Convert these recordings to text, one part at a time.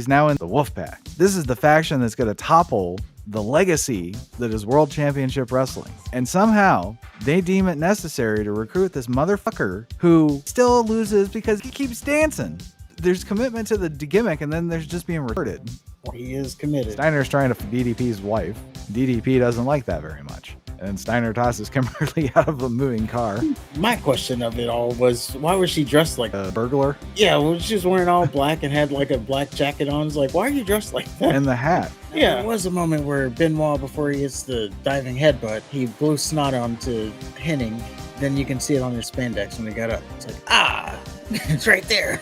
he's now in the Wolfpack. This is the faction that's going to topple the legacy that is World Championship Wrestling. And somehow they deem it necessary to recruit this motherfucker who still loses because he keeps dancing. There's commitment to the gimmick, and then there's just being recruited. He is committed. Steiner's trying to DDP's wife. DDP doesn't like that very much. And Steiner tosses Kimberly out of a moving car. My question of it all was, why was she dressed like A burglar? Yeah, well, she was wearing all black and had like a black jacket on. It's like, why are you dressed like that? And the hat. Yeah, there was a moment where Benoit, before he hits the diving headbutt, he blew snot onto Henning. Then you can see it on his spandex when he got up. It's like, it's right there.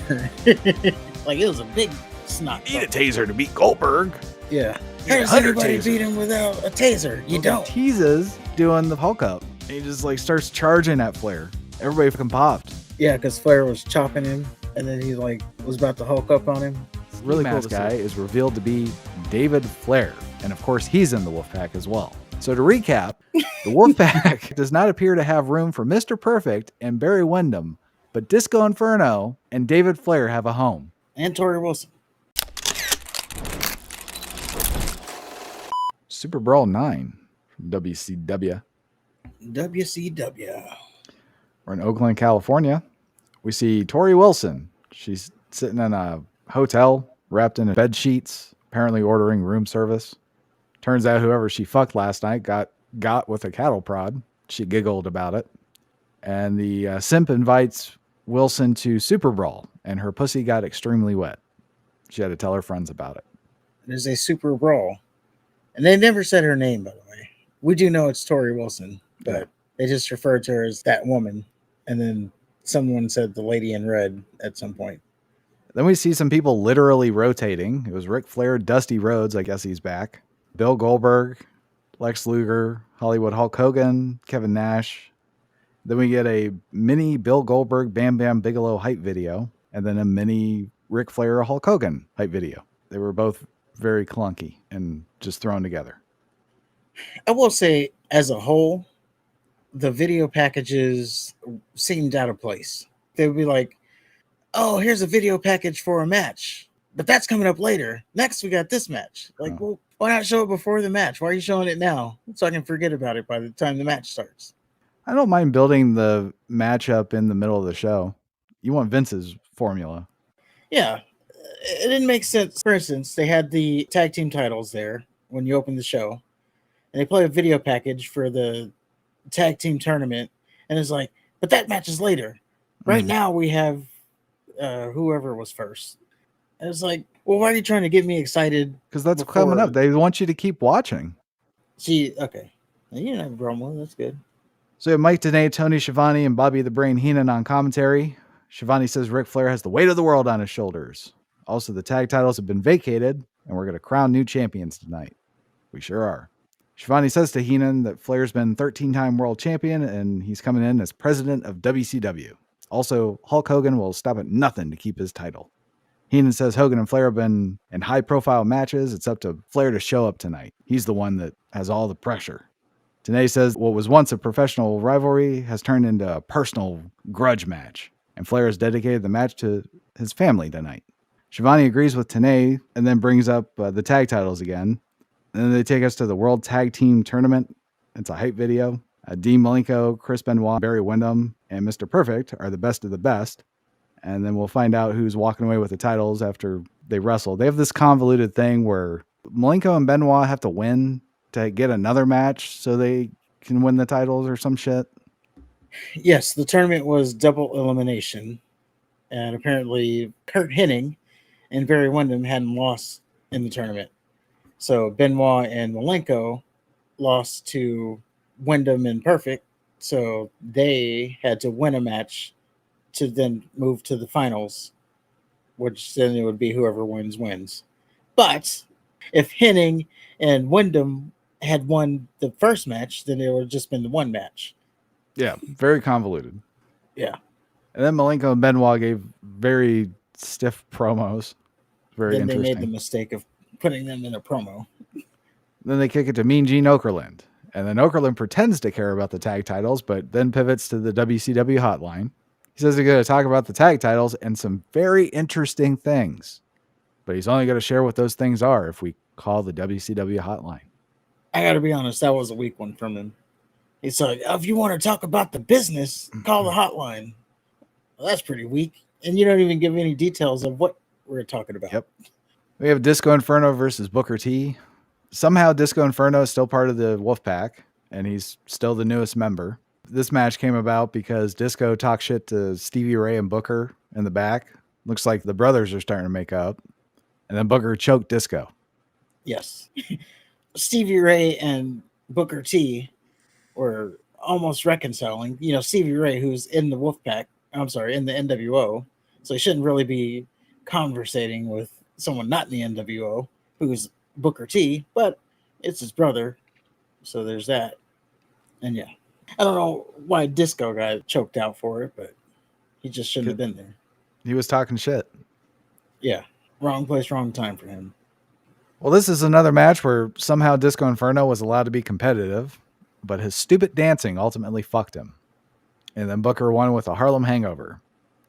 Like, it was a big snot. Need a taser to beat Goldberg. Yeah. How does anybody beat him without a taser? You don't. Teases doing the Hulk up. He just like starts charging at Flair. Everybody fucking popped. Yeah, because Flair was chopping him, and then he like was about to Hulk up on him. This really cool guy is revealed to be David Flair, and of course he's in the Wolfpack as well. So to recap, the Wolfpack does not appear to have room for Mr. Perfect and Barry Windham, but Disco Inferno and David Flair have a home. And Tori Wilson. SuperBrawl 9 from WCW. WCW. We're in Oakland, California. We see Tori Wilson. She's sitting in a hotel, wrapped in bed sheets, apparently ordering room service. Turns out whoever she fucked last night got with a cattle prod. She giggled about it. And the simp invites Wilson to SuperBrawl, and her pussy got extremely wet. She had to tell her friends about it. There's a SuperBrawl. And they never said her name, by the way. We do know it's Tori Wilson, but they just referred to her as that woman. And then someone said the lady in red at some point. Then we see some people literally rotating. It was Ric Flair, Dusty Rhodes, I guess he's back. Bill Goldberg, Lex Luger, Hollywood Hulk Hogan, Kevin Nash. Then we get a mini Bill Goldberg, Bam Bam Bigelow hype video, and then a mini Ric Flair, Hulk Hogan hype video. They were both very clunky and just thrown together. I will say, as a whole, the video packages seemed out of place. They would be like, oh, here's a video package for a match, but that's coming up later. Next, we got this match. Like, well, why not show it before the match? Why are you showing it now? So I can forget about it by the time the match starts. I don't mind building the matchup in the middle of the show. You want Vince's formula. Yeah. It didn't make sense. For instance, they had the tag team titles there when you open the show, and they play a video package for the tag team tournament, and it's like, but that match is later. Right now we have whoever was first. And it's like, well, why are you trying to get me excited? Because that's coming up. They want you to keep watching. See, okay. You didn't have a problem with it. That's good. So you have Mike Tenay, Tony Schiavone, and Bobby the Brain Heenan on commentary. Schiavone says Ric Flair has the weight of the world on his shoulders. Also, the tag titles have been vacated, and we're going to crown new champions tonight. We sure are. Schiavone says to Heenan that Flair's been 13-time world champion, and he's coming in as president of WCW. Also, Hulk Hogan will stop at nothing to keep his title. Heenan says Hogan and Flair have been in high-profile matches. It's up to Flair to show up tonight. He's the one that has all the pressure. Tenay says what was once a professional rivalry has turned into a personal grudge match, and Flair has dedicated the match to his family tonight. Schiavone agrees with Tenay and then brings up the tag titles again. And then they take us to the World Tag Team Tournament. It's a hype video. Dean Malenko, Chris Benoit, Barry Windham, and Mr. Perfect are the best of the best. And then we'll find out who's walking away with the titles after they wrestle. They have this convoluted thing where Malenko and Benoit have to win to get another match so they can win the titles or some shit. Yes, the tournament was double elimination. And apparently Kurt Hennig and Barry Windham hadn't lost in the tournament. So Benoit and Malenko lost to Windham and Perfect. So they had to win a match to then move to the finals, which then it would be whoever wins. But if Hennig and Windham had won the first match, then it would have just been the one match. Yeah, very convoluted. Yeah. And then Malenko and Benoit gave very stiff promos. Very then interesting. They made the mistake of putting them in a promo. Then they kick it to Mean Gene Okerlund. And then Okerlund pretends to care about the tag titles, but then pivots to the WCW hotline. He says he's going to talk about the tag titles and some very interesting things. but he's only going to share what those things are if we call the WCW hotline. I got to be honest, that was a weak one from him. He's like, if you want to talk about the business, call the hotline. Well, that's pretty weak. And you don't even give any details of what we're talking about. Yep. We have Disco Inferno versus Booker T. Somehow Disco Inferno is still part of the Wolfpack, and he's still the newest member. This match came about because Disco talked shit to Stevie Ray and Booker in the back. Looks like the brothers are starting to make up. And then Booker choked Disco. Yes. Stevie Ray and Booker T were almost reconciling. You know, Stevie Ray, who's in the Wolfpack, in the NWO, so he shouldn't really be conversating with someone not in the NWO, who's Booker T, but it's his brother, so there's that. And yeah, I don't know why Disco got choked out for it, but he just shouldn't have been there. He was talking shit. Yeah, wrong place, wrong time for him. Well, this is another match where somehow Disco Inferno was allowed to be competitive, but his stupid dancing ultimately fucked him. And then Booker won with a Harlem Hangover.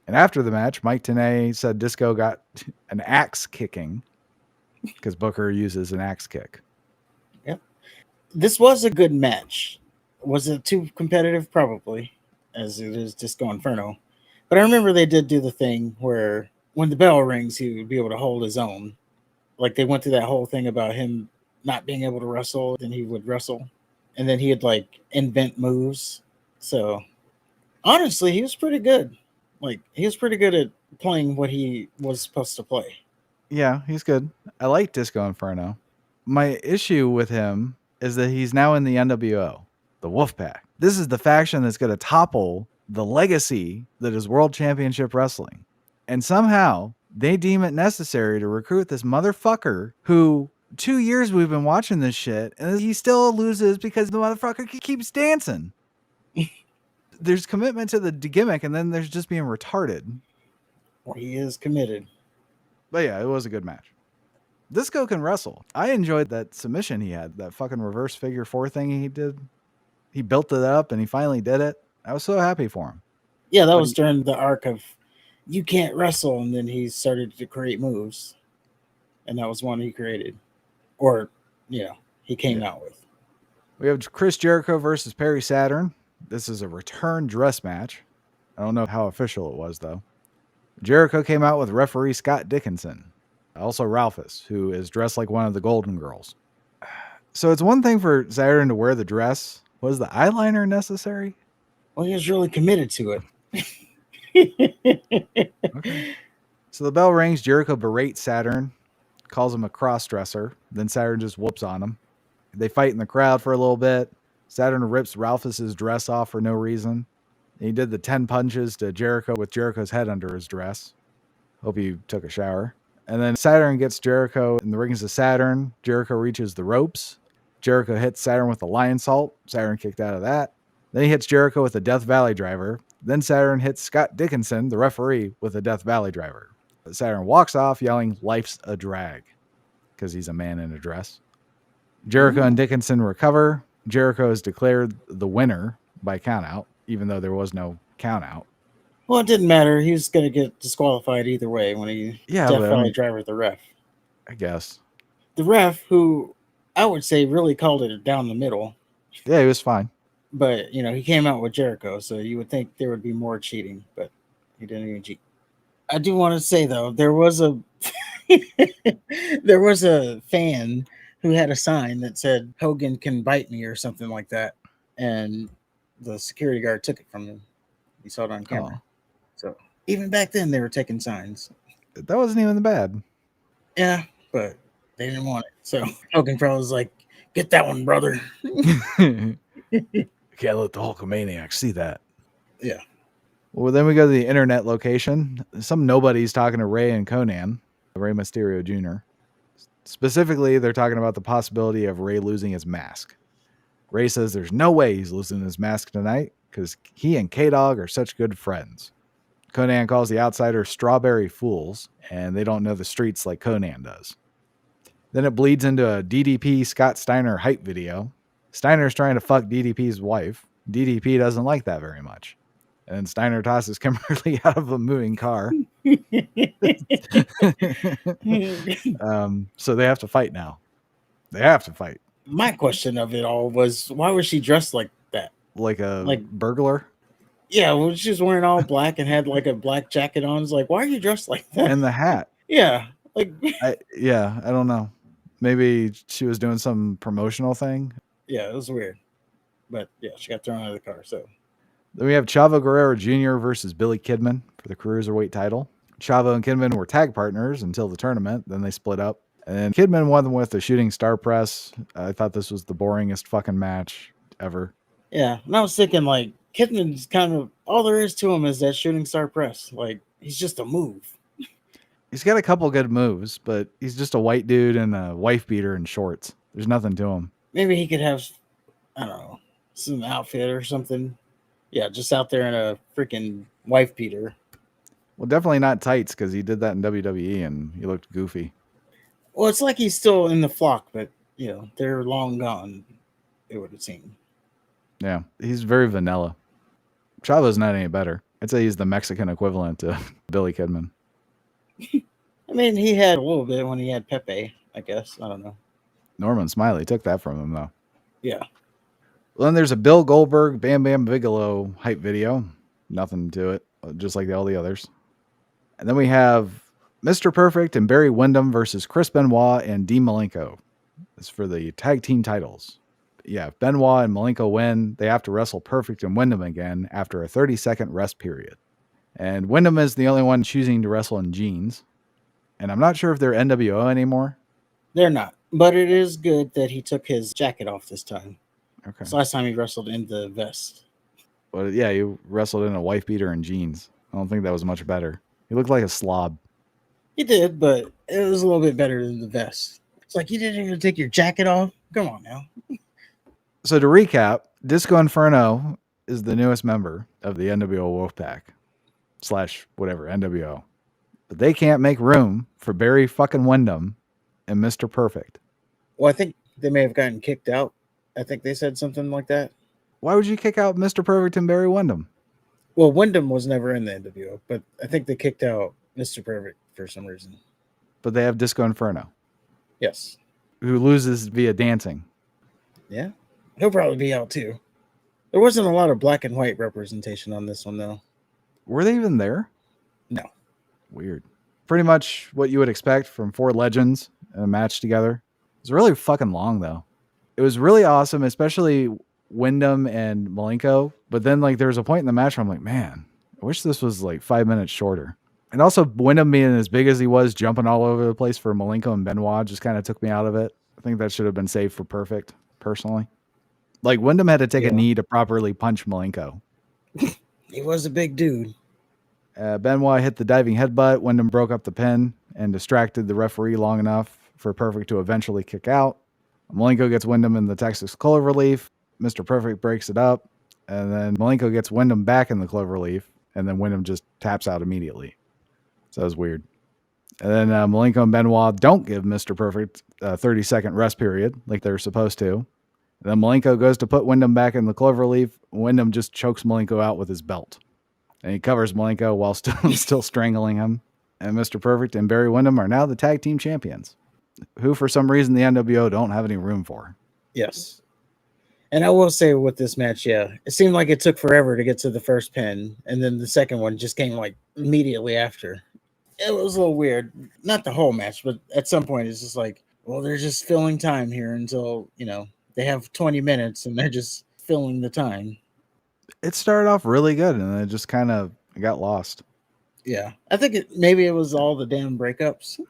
And after the match, Mike Tenay said Disco got an axe kicking because Booker uses an axe kick. Yep. This was a good match. Was it too competitive? Probably, as it is Disco Inferno. But I remember they did do the thing where when the bell rings, he would be able to hold his own. Like they went through that whole thing about him not being able to wrestle, then he would wrestle. And then he'd like invent moves. So honestly, he was pretty good. Like he was pretty good at playing what he was supposed to play. Yeah, he's good. I like Disco Inferno. My issue with him is that he's now in the NWO, the Wolfpack. This is the faction that's going to topple the legacy that is World Championship Wrestling. And somehow they deem it necessary to recruit this motherfucker who 2 years we've been watching this shit and he still loses because the motherfucker keeps dancing. There's commitment to the gimmick and then there's just being retarded. Well, he is committed. But yeah, it was a good match. Disco can wrestle. I enjoyed that submission he had, that fucking reverse figure 4 thing he did. He built it up and he finally did it. I was so happy for him. Yeah, that was during the arc of you can't wrestle, and then he started to create moves. And that was one he created. Or, he came out with. We have Chris Jericho versus Perry Saturn. This is a return dress match. I don't know how official it was, though. Jericho came out with referee Scott Dickinson, also Ralphus, who is dressed like one of the Golden Girls. So it's one thing for Saturn to wear the dress. Was the eyeliner necessary? Well, he was really committed to it. Okay. So the bell rings. Jericho berates Saturn, calls him a cross-dresser. Then Saturn just whoops on him. They fight in the crowd for a little bit. Saturn rips Ralphus's dress off for no reason. And he did the 10 punches to Jericho with Jericho's head under his dress. Hope he took a shower. And then Saturn gets Jericho in the rings of Saturn. Jericho reaches the ropes. Jericho hits Saturn with a lion salt. Saturn kicked out of that. Then he hits Jericho with a Death Valley driver. Then Saturn hits Scott Dickinson, the referee, with a Death Valley driver. Saturn walks off yelling, "Life's a drag," because he's a man in a dress. Jericho and Dickinson recover. Jericho is declared the winner by countout, even though there was no countout. Well, it didn't matter. He was going to get disqualified either way when he Death Valley driver the ref. I guess. The ref, who I would say really called it down the middle. Yeah, he was fine. But, he came out with Jericho, so you would think there would be more cheating, but he didn't even cheat. I do want to say, though, there was a fan who had a sign that said, "Hogan can bite me," or something like that. And the security guard took it from him. He saw it on camera. Oh. So even back then, they were taking signs. That wasn't even bad. Yeah, but they didn't want it. So Hogan probably was like, "Get that one, brother." Can't let the Hulkamaniacs see that. Yeah. Well, then we go to the internet location. Some nobody's talking to Ray and Conan, Ray Mysterio Jr. Specifically, they're talking about the possibility of Ray losing his mask. Ray says there's no way he's losing his mask tonight because he and K-Dog are such good friends. Conan calls the outsiders strawberry fools, and they don't know the streets like Conan does. Then it bleeds into a DDP Scott Steiner hype video. Steiner's trying to fuck DDP's wife. DDP doesn't like that very much. And Steiner tosses Kimberly out of a moving car. So they have to fight now. They have to fight. My question of it all was, why was she dressed like that? Like a Like- burglar. Yeah, well, she was wearing all black and had like a black jacket on. It's like, why are you dressed like that? And the hat. Yeah, like I don't know. Maybe she was doing some promotional thing. yeah, it was weird. But yeah, she got thrown out of the car. So Then we have Chavo Guerrero Jr. versus Billy Kidman for the Cruiserweight title. Chavo and Kidman were tag partners until the tournament. Then they split up. And Kidman won with the shooting star press. I thought this was the boringest fucking match ever. yeah, and I was thinking like Kidman's kind of all there is to him is that shooting star press. Like he's just a move. He's got a couple good moves, but he's just a white dude in a wife beater and shorts. There's nothing to him. Maybe he could have, I don't know, some outfit or something. Yeah, just out there in a freaking wife beater. Well, definitely not tights because he did that in WWE and he looked goofy. Well, it's like he's still in the flock, but you know they're long gone. It would have seemed. Yeah, he's very vanilla. Chavo's not any better. I'd say he's the Mexican equivalent to Billy Kidman. I mean, he had a little bit when he had Pepe, I guess. I don't know. Norman Smiley took that from him, though. Yeah. Well, then there's a Bill Goldberg, Bam Bam Bigelow hype video. Nothing to it, just like all the others. And then we have Mr. Perfect and Barry Windham versus Chris Benoit and Dean Malenko. It's for the tag team titles. Yeah, if Benoit and Malenko win, they have to wrestle Perfect and Windham again after a 30-second rest period. And Windham is the only one choosing to wrestle in jeans. And I'm not sure if they're NWO anymore. They're not. But it is good that he took his jacket off this time. Okay. So last time he wrestled in the vest. But yeah, you wrestled in a wife beater and jeans. I don't think that was much better. He looked like a slob. He did, but it was a little bit better than the vest. It's like, you didn't even take your jacket off? Come on now. So to recap, Disco Inferno is the newest member of the NWO Wolfpack / whatever, NWO. But they can't make room for Barry fucking Windham and Mr. Perfect. Well, I think they may have gotten kicked out. I think they said something like that. Why would you kick out Mr. Perfect and Barry Windham? Well, Wyndham was never in the NWO, but I think they kicked out Mr. Perfect for some reason. But they have Disco Inferno, Yes. who loses via dancing. Yeah. He'll probably be out too. There wasn't a lot of black and white representation on this one, though. Were they even there? No. Weird. Pretty much what you would expect from four legends in a match together. It's really fucking long, though. It was really awesome, especially Windham and Malenko. But then, like, there was a point in the match where I'm like, man, I wish this was like 5 minutes shorter. And also, Windham being as big as he was, jumping all over the place for Malenko and Benoit just kind of took me out of it. I think that should have been saved for Perfect, personally. Like, Windham had to take a knee to properly punch Malenko. He was a big dude. Benoit hit the diving headbutt. Windham broke up the pin and distracted the referee long enough for Perfect to eventually kick out. Malenko gets Windham in the Texas Cloverleaf. Mr. Perfect breaks it up. And then Malenko gets Windham back in the Cloverleaf. And then Windham just taps out immediately. So that was weird. And then Malenko and Benoit don't give Mr. Perfect a 30-second rest period like they're supposed to. And then Malenko goes to put Windham back in the Cloverleaf. Windham just chokes Malenko out with his belt. And he covers Malenko while still strangling him. And Mr. Perfect and Barry Windham are now the tag team champions, who for some reason the NWO don't have any room for. Yes. And I will say with this match, yeah, it seemed like it took forever to get to the first pin. And then the second one just came like immediately after. It was a little weird. Not the whole match, but at some point it's just like, well, they're just filling time here until, you know, they have 20 minutes and they're just filling the time. It started off really good and then it just kind of got lost. Yeah. I think maybe it was all the damn breakups,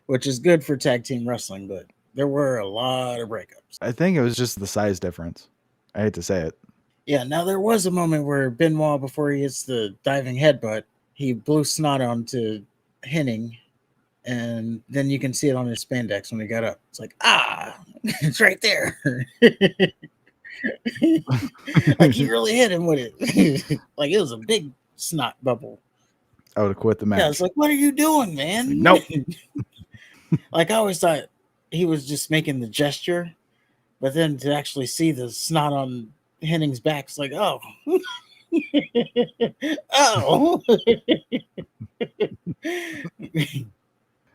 which is good for tag team wrestling, but there were a lot of breakups. I think it was just the size difference. I hate to say it. Yeah. Now there was a moment where Benoit, before he hits the diving headbutt, he blew snot onto Henning, and then you can see it on his spandex when he got up. It's like, it's right there. Like he really hit him with it. Like it was a big snot bubble. I would have quit the match. Yeah, it's like, what are you doing, man? Nope. Like I always thought he was just making the gesture, but then to actually see the snot on Henning's back, it's like, oh. Oh.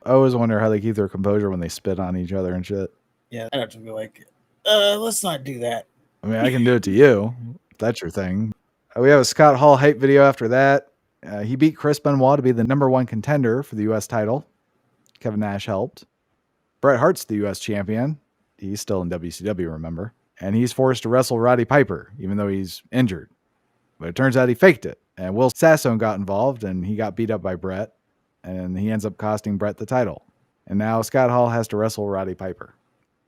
I always wonder how they keep their composure when they spit on each other and shit. Yeah, I'd have to be like, let's not do that. I mean, I can do it to you. If that's your thing. We have a Scott Hall hype video after that. He beat Chris Benoit to be the #1 contender for the U.S. title. Kevin Nash helped. Bret Hart's the U.S. champion. He's still in WCW, remember? And he's forced to wrestle Roddy Piper, even though he's injured. But it turns out he faked it. And Will Sasso got involved, and he got beat up by Bret. And he ends up costing Bret the title. And now Scott Hall has to wrestle Roddy Piper.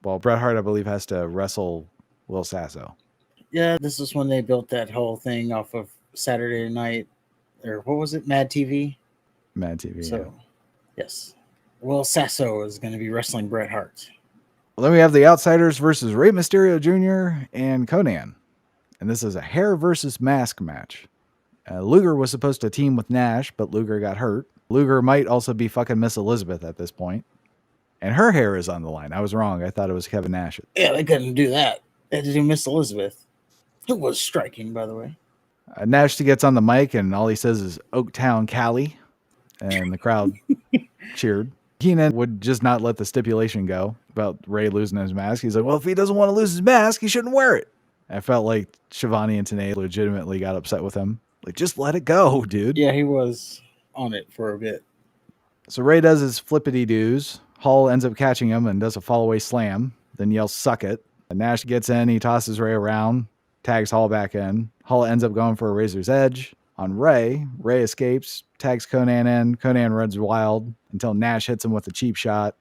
Well, Bret Hart, I believe, has to wrestle Will Sasso. Yeah, this is when they built that whole thing off of Saturday Night, or what was it, Mad TV? Mad TV. So, yes, Will Sasso is going to be wrestling Bret Hart. Well, then we have the Outsiders versus Rey Mysterio Jr. and Conan. And this is a hair versus mask match. Luger was supposed to team with Nash, but Luger got hurt. Luger might also be fucking Miss Elizabeth at this point. And her hair is on the line. I was wrong. I thought it was Kevin Nash. Yeah, they couldn't do that. They had to do Miss Elizabeth. It was striking, by the way. Nash gets on the mic, and all he says is Oaktown Cali. And the crowd cheered. Heenan would just not let the stipulation go about Ray losing his mask. He's like, well, if he doesn't want to lose his mask, he shouldn't wear it. I felt like Shivani and Tenay legitimately got upset with him. Like, just let it go, dude. Yeah, he was on it for a bit. So Ray does his flippity-doos. Hall ends up catching him and does a fall-away slam, then yells, suck it. And Nash gets in, he tosses Ray around, tags Hall back in. Hall ends up going for a razor's edge on Ray. Ray escapes, tags Conan in. Conan runs wild until Nash hits him with a cheap shot.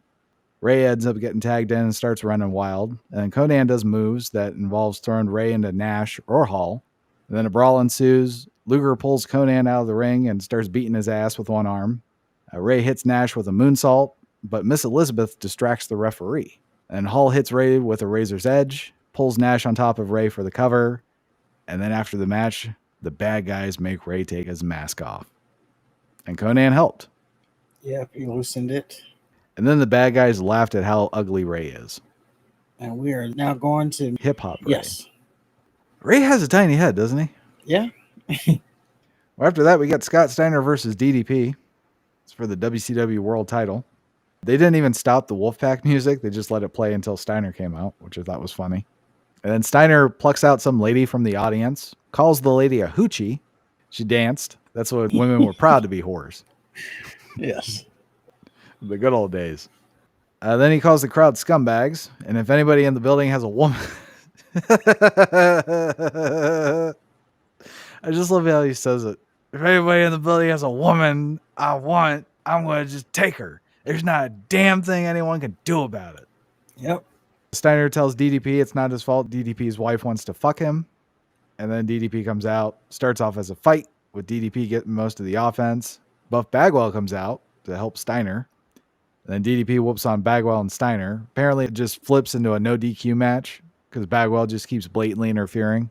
Ray ends up getting tagged in and starts running wild. And then Conan does moves that involves throwing Ray into Nash or Hall. And then a brawl ensues. Luger pulls Conan out of the ring and starts beating his ass with one arm. Ray hits Nash with a moonsault, but Miss Elizabeth distracts the referee. And Hall hits Ray with a razor's edge, pulls Nash on top of Ray for the cover. And then after the match, the bad guys make Ray take his mask off. And Conan helped. Yep, he loosened it. And then the bad guys laughed at how ugly Ray is. And we are now going to hip-hop Ray. Yes. Ray has a tiny head, doesn't he? Yeah. Well, after that, we got Scott Steiner versus DDP. It's for the WCW World title. They didn't even stop the Wolfpack music. They just let it play until Steiner came out, which I thought was funny. And then Steiner plucks out some lady from the audience, calls the lady a hoochie. She danced. That's what women were proud to be whores. Yes. The good old days. Then he calls the crowd scumbags. And if anybody in the building has a woman... I just love how he says it. If anybody in the building has a woman I'm going to just take her. There's not a damn thing anyone can do about it. Yep. Steiner tells DDP it's not his fault. DDP's wife wants to fuck him. And then DDP comes out, starts off as a fight with DDP getting most of the offense. Buff Bagwell comes out to help Steiner. And then DDP whoops on Bagwell and Steiner. Apparently it just flips into a no DQ match because Bagwell just keeps blatantly interfering.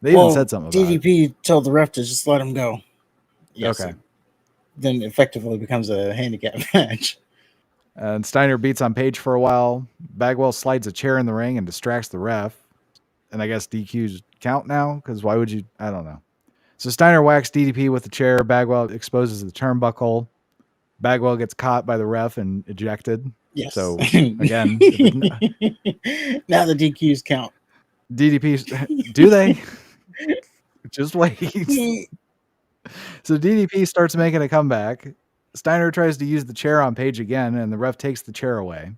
They even said something about DDP told the ref to just let him go. Yes. Okay. Then effectively becomes a handicap match. And Steiner beats on Page for a while. Bagwell slides a chair in the ring and distracts the ref. And I guess DQs count now, because why would you? I don't know. So Steiner whacks DDP with the chair. Bagwell exposes the turnbuckle. Bagwell gets caught by the ref and ejected. Yes. So again, now the DQs count. DDP, do they? Just wait. So DDP starts making a comeback. Steiner tries to use the chair on Page again, and the ref takes the chair away.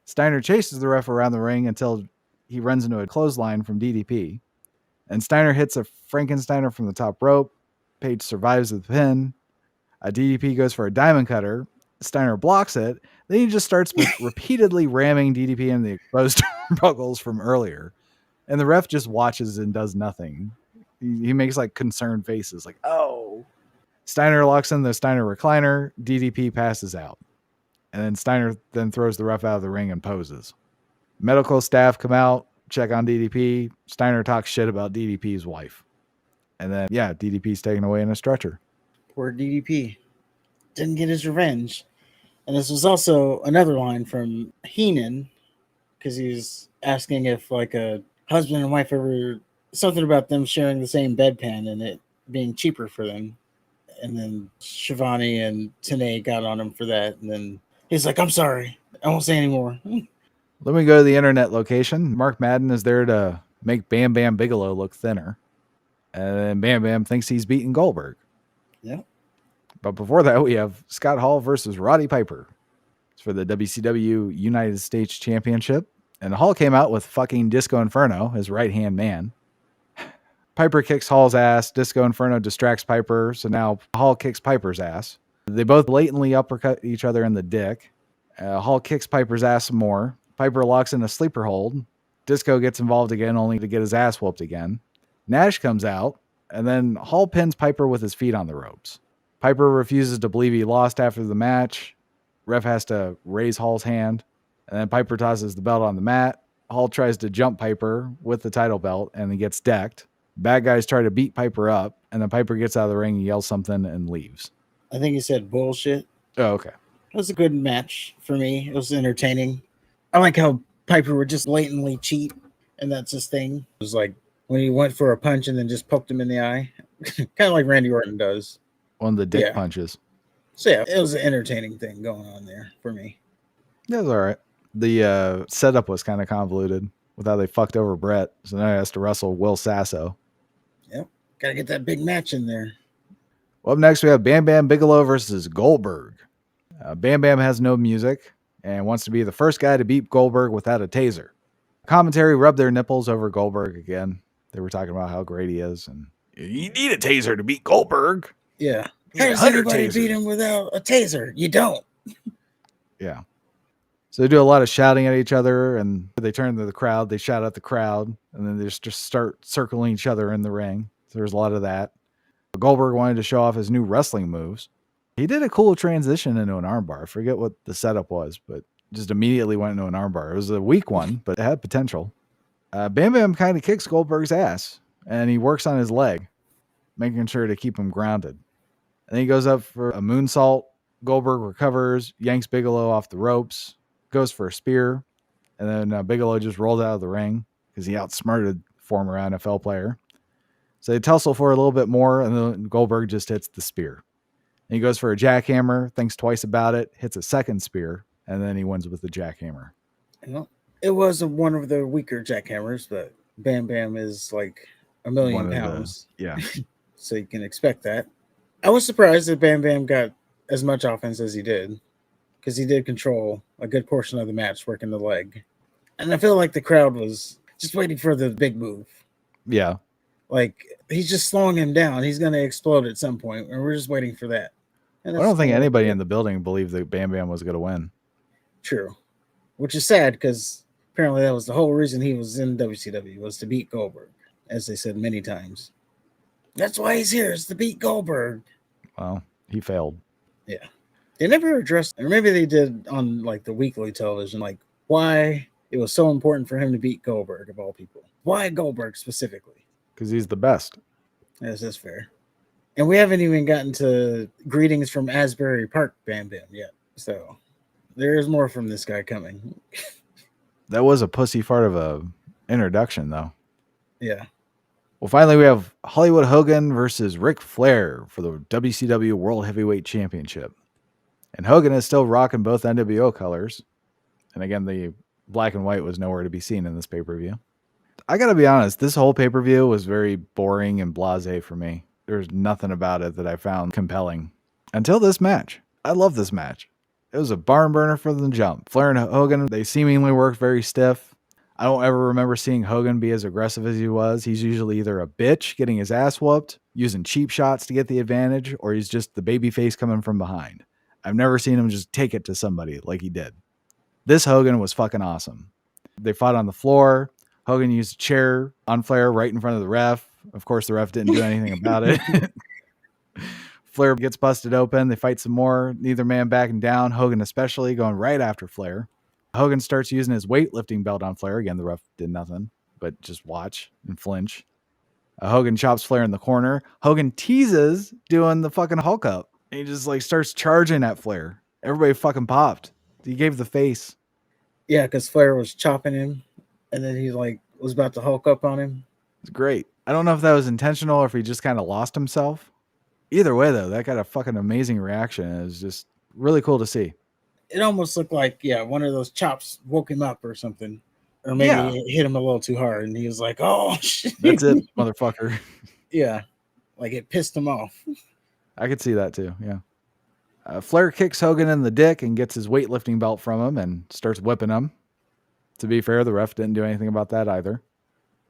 Steiner chases the ref around the ring until he runs into a clothesline from DDP. And Steiner hits a Frankensteiner from the top rope. Page survives the pin. DDP goes for a diamond cutter. Steiner blocks it. Then he just starts repeatedly ramming DDP in the exposed turnbuckles from earlier. And the ref just watches and does nothing. He makes like concerned faces like, oh. Steiner locks in the Steiner recliner. DDP passes out. And then Steiner then throws the ref out of the ring and poses. Medical staff come out, check on DDP. Steiner talks shit about DDP's wife. And then, yeah, DDP's taken away in a stretcher. Poor DDP. Didn't get his revenge. And this was also another line from Heenan, because he's asking if like a husband and wife ever, something about them sharing the same bedpan, and it being cheaper for them. And then Shivani and Tanae got on him for that. And then he's like, I'm sorry. I won't say anymore. Let me go to the internet location. Mark Madden is there to make Bam Bam Bigelow look thinner. And then Bam Bam thinks he's beaten Goldberg. Yeah. But before that, we have Scott Hall versus Roddy Piper. It's for the WCW United States Championship. And Hall came out with fucking Disco Inferno, his right-hand man. Piper kicks Hall's ass. Disco Inferno distracts Piper. So now Hall kicks Piper's ass. They both blatantly uppercut each other in the dick. Hall kicks Piper's ass some more. Piper locks in a sleeper hold. Disco gets involved again, only to get his ass whooped again. Nash comes out, and then Hall pins Piper with his feet on the ropes. Piper refuses to believe he lost after the match. Ref has to raise Hall's hand, and then Piper tosses the belt on the mat. Hall tries to jump Piper with the title belt, and he gets decked. Bad guys try to beat Piper up, and then Piper gets out of the ring, yells something, and leaves. I think he said bullshit. Oh, okay. It was a good match for me. It was entertaining. I like how Piper would just blatantly cheat, and that's his thing. It was like when he went for a punch and then just poked him in the eye, kind of like Randy Orton does. One of the dick punches. So yeah, it was an entertaining thing going on there for me. That was all right. The setup was kind of convoluted with how they fucked over Brett, so now he has to wrestle Will Sasso. Yep, gotta get that big match in there. Well, up next we have Bam Bam Bigelow versus Goldberg. Bam Bam has no music and wants to be the first guy to beat Goldberg without a taser. Commentary rubbed their nipples over Goldberg again. They were talking about how great he is, and you need a taser to beat Goldberg. Yeah. How does anybody beat him without a taser? You don't. Yeah. So they do a lot of shouting at each other, and they turn to the crowd. They shout at the crowd, and then they just start circling each other in the ring. So there's a lot of that. Goldberg wanted to show off his new wrestling moves. He did a cool transition into an armbar. I forget what the setup was, but just immediately went into an armbar. It was a weak one, but it had potential. Bam Bam kind of kicks Goldberg's ass, and he works on his leg, making sure to keep him grounded. And then he goes up for a moonsault. Goldberg recovers, yanks Bigelow off the ropes, goes for a spear, and then Bigelow just rolls out of the ring because he outsmarted former NFL player. So they tussle for a little bit more, and then Goldberg just hits the spear. And he goes for a jackhammer, thinks twice about it, hits a second spear, and then he wins with the jackhammer. Well, it was one of the weaker jackhammers, but Bam Bam is like 1,000,000 pounds. Yeah. So you can expect that. I was surprised that Bam Bam got as much offense as he did, because he did control a good portion of the match working the leg. And I feel like the crowd was just waiting for the big move. Yeah. Like, he's just slowing him down. He's going to explode at some point, and we're just waiting for that. I don't think anybody in the building believed that Bam Bam was going to win. True. Which is sad, because apparently that was the whole reason he was in WCW, was to beat Goldberg, as they said many times. That's why he's here, is to beat Goldberg. Well, he failed. Yeah. They never addressed, or maybe they did on like the weekly television, like why it was so important for him to beat Goldberg, of all people. Why Goldberg specifically? Because he's the best. Yes, that's fair. And we haven't even gotten to greetings from Asbury Park Bam Bam yet. So there is more from this guy coming. That was a pussy fart of a introduction, though. Yeah. Well, finally, we have Hollywood Hogan versus Ric Flair for the WCW World Heavyweight Championship. And Hogan is still rocking both NWO colors. And again, the black and white was nowhere to be seen in this pay-per-view. I got to be honest, this whole pay-per-view was very boring and blasé for me. There's nothing about it that I found compelling. Until this match. I love this match. It was a barn burner from the jump. Flair and Hogan, they seemingly worked very stiff. I don't ever remember seeing Hogan be as aggressive as he was. He's usually either a bitch getting his ass whooped, using cheap shots to get the advantage, or he's just the baby face coming from behind. I've never seen him just take it to somebody like he did. This Hogan was fucking awesome. They fought on the floor. Hogan used a chair on Flair right in front of the ref. Of course, the ref didn't do anything about it. Flair gets busted open. They fight some more. Neither man backing down. Hogan especially going right after Flair. Hogan starts using his weightlifting belt on Flair. Again, the ref did nothing, but just watch and flinch. Hogan chops Flair in the corner. Hogan teases doing the fucking Hulk up. And he just like starts charging at Flair. Everybody fucking popped. He gave the face. Yeah, because Flair was chopping him, and then he like was about to Hulk up on him. It's great. I don't know if that was intentional or if he just kind of lost himself. Either way, though, that got a fucking amazing reaction. It was just really cool to see. It almost looked like, yeah, one of those chops woke him up or something. Or maybe Yeah. it hit him a little too hard and he was like, oh, shit. That's it, motherfucker. Yeah. Like it pissed him off. I could see that too. Yeah. Flair kicks Hogan in the dick and gets his weightlifting belt from him and starts whipping him. To be fair, the ref didn't do anything about that either.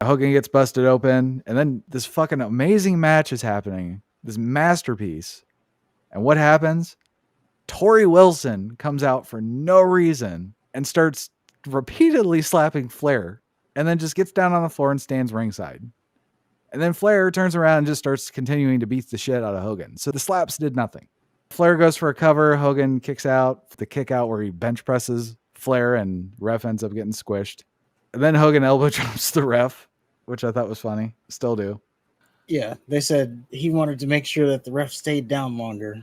Hogan gets busted open, and then this fucking amazing match is happening. This masterpiece. And what happens? Torrie Wilson comes out for no reason and starts repeatedly slapping Flair, and then just gets down on the floor and stands ringside. And then Flair turns around and just starts continuing to beat the shit out of Hogan. So the slaps did nothing. Flair goes for a cover. Hogan kicks out, the kick out where he bench presses Flair, and ref ends up getting squished. And then Hogan elbow drops the ref, which I thought was funny. Still do. Yeah. They said he wanted to make sure that the ref stayed down longer.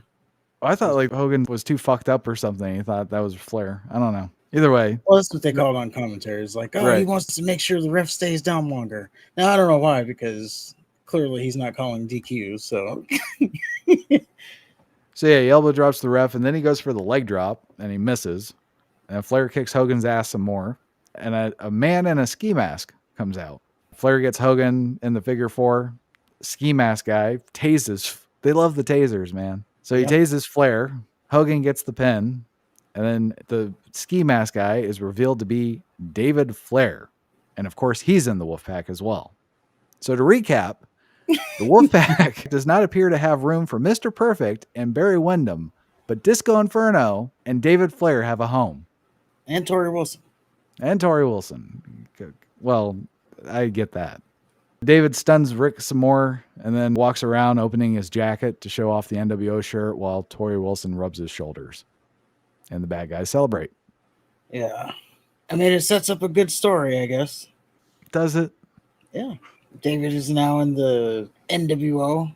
I thought like Hogan was too fucked up or something. He thought that was Flair. I don't know. Either way. Well, that's what they called on commentary. It's like, oh, Right. he wants to make sure the ref stays down longer. Now, I don't know why, because clearly he's not calling DQ. So, So yeah, he elbow drops the ref, and then he goes for the leg drop, and he misses. And Flair kicks Hogan's ass some more. And a man in a ski mask comes out. Flair gets Hogan in the figure four. Ski mask guy tases. They love the tasers, man. So he Yep. tases Flair. Hogan gets the pin. And then the ski mask guy is revealed to be David Flair. And of course, he's in the Wolfpack as well. So to recap, the Wolfpack does not appear to have room for Mr. Perfect and Barry Windham, but Disco Inferno and David Flair have a home. and Torrie Wilson. And Torrie Wilson. Well, I get that. David stuns Rick some more and then walks around opening his jacket to show off the NWO shirt while Torrie Wilson rubs his shoulders. And the bad guys celebrate. Yeah. I mean, it sets up a good story, I guess. Does it? Yeah. David is now in the NWO.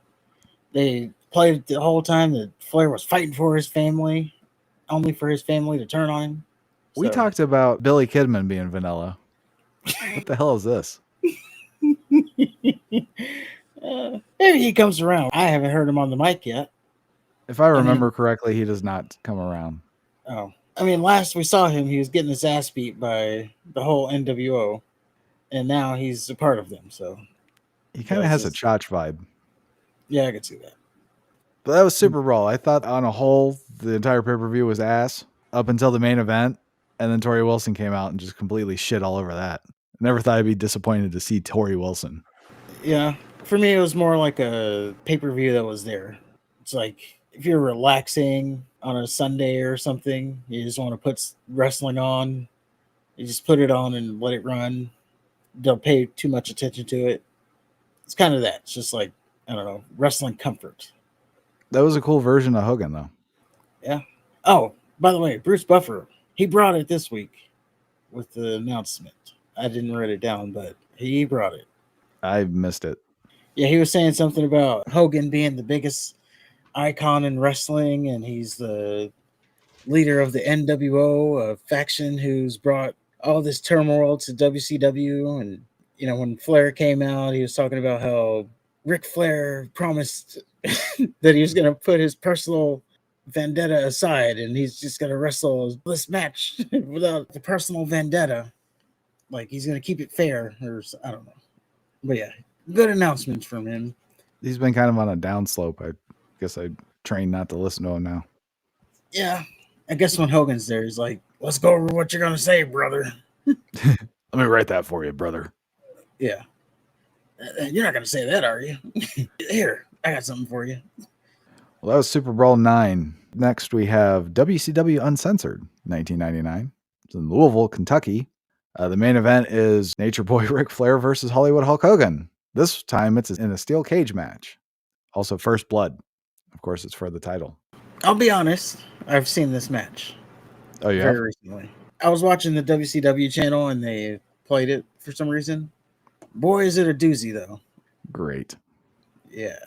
They played it the whole time that Flair was fighting for his family, only for his family to turn on him. We So- talked about Billy Kidman being vanilla. What the hell is this? Maybe he comes around. I haven't heard him on the mic yet. If I remember correctly, he does not come around. Oh, I mean, last we saw him, he was getting his ass beat by the whole NWO, and now he's a part of them. So He kind of Yeah, has a it's Chotch vibe. yeah, I could see that. But that was SuperBrawl. I thought on a whole, the entire pay-per-view was ass up until the main event. And then Torrie Wilson came out and just completely shit all over that. Never thought I'd be disappointed to see Torrie Wilson. Yeah, for me, it was more like a pay-per-view that was there. It's like if you're relaxing on a Sunday or something, you just want to put wrestling on. You just put it on and let it run. Don't pay too much attention to it. It's kind of that. It's just like, I don't know, wrestling comfort. That was a cool version of Hogan, though. Yeah. Oh, by the way, Bruce Buffer, he brought it this week with the announcement. I didn't write it down, but he brought it. I missed it. Yeah, he was saying something about Hogan being the biggest icon in wrestling, and he's the leader of the NWO, a faction who's brought all this turmoil to WCW. And, you know, when Flair came out, he was talking about how Ric Flair promised that he was going to put his personal vendetta aside and he's just going to wrestle this match without the personal vendetta. Like, he's going to keep it fair, or I don't know. But yeah, good announcements from him. He's been kind of on a downslope. I guess I trained not to listen to him now. Yeah, I guess when Hogan's there, he's like, let's go over what you're going to say, brother. Let me write that for you, brother. Yeah. You're not going to say that, are you? Here, I got something for you. Well, that was Super Brawl 9. Next, we have WCW Uncensored, 1999. It's in Louisville, Kentucky. The main event is Nature Boy Ric Flair versus Hollywood Hulk Hogan. This time, it's in a steel cage match. Also, First Blood. Of course, it's for the title. I'll be honest. I've seen this match Oh, yeah? very recently. I was watching the WCW channel and they played it for some reason. Boy, is it a doozy, though. Great. Yeah.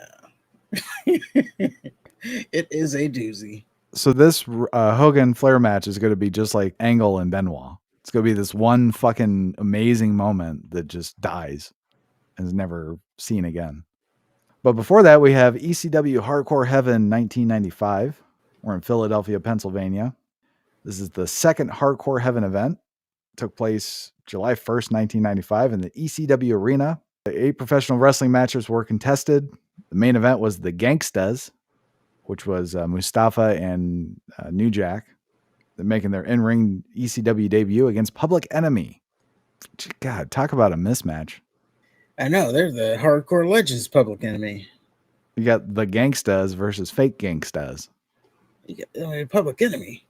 It is a doozy. So this Hogan Flair match is going to be just like Angle and Benoit. It's going to be this one fucking amazing moment that just dies. and is never seen again. But before that, we have ECW Hardcore Heaven 1995. We're in Philadelphia, Pennsylvania. This is the second Hardcore Heaven event. It took place July 1st, 1995 in the ECW Arena. The 8 professional wrestling matches were contested. The main event was the Gangstas, which was Mustafa and New Jack. They're making their in-ring ECW debut against Public Enemy. God, talk about a mismatch. I know, they're the Hardcore Legends Public Enemy. You got the Gangstas versus fake Gangstas. You got Public Enemy.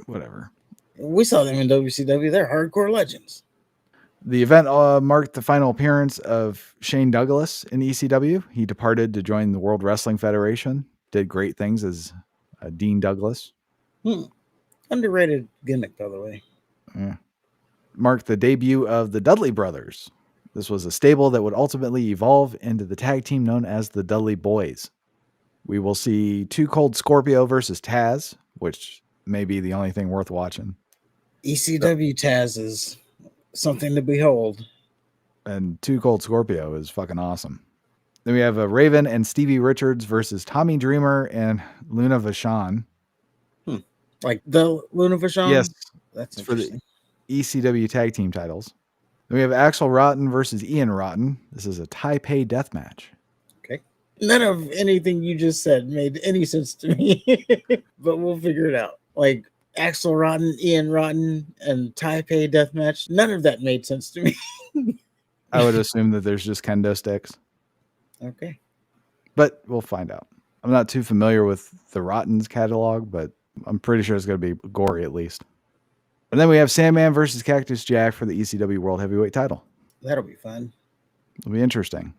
Whatever. We saw them in WCW. They're Hardcore Legends. The event marked the final appearance of Shane Douglas in ECW. He departed to join the World Wrestling Federation. Did great things as Dean Douglas. Underrated gimmick, by the way. Yeah. Marked the debut of the Dudley Brothers. This was a stable that would ultimately evolve into the tag team known as the Dudley Boys. We will see Too Cold Scorpio versus Taz, which may be the only thing worth watching. ECW Taz is something to behold. And Too Cold Scorpio is fucking awesome. Then we have a Raven and Stevie Richards versus Tommy Dreamer and Luna Vachon. Like the Luna Vachon? Yes. That's for interesting. The ECW tag team titles. Then we have Axel Rotten versus Ian Rotten. This is a Taipei death match. Okay. None of anything you just said made any sense to me, but we'll figure it out. Like Axel Rotten, Ian Rotten, and Taipei death match. None of that made sense to me. I would assume that there's just kendo sticks. Okay. But we'll find out. I'm not too familiar with the Rotten's catalog, but I'm pretty sure it's going to be gory at least. And then we have Sandman versus Cactus Jack for the ECW World Heavyweight title. That'll be fun. It'll be interesting.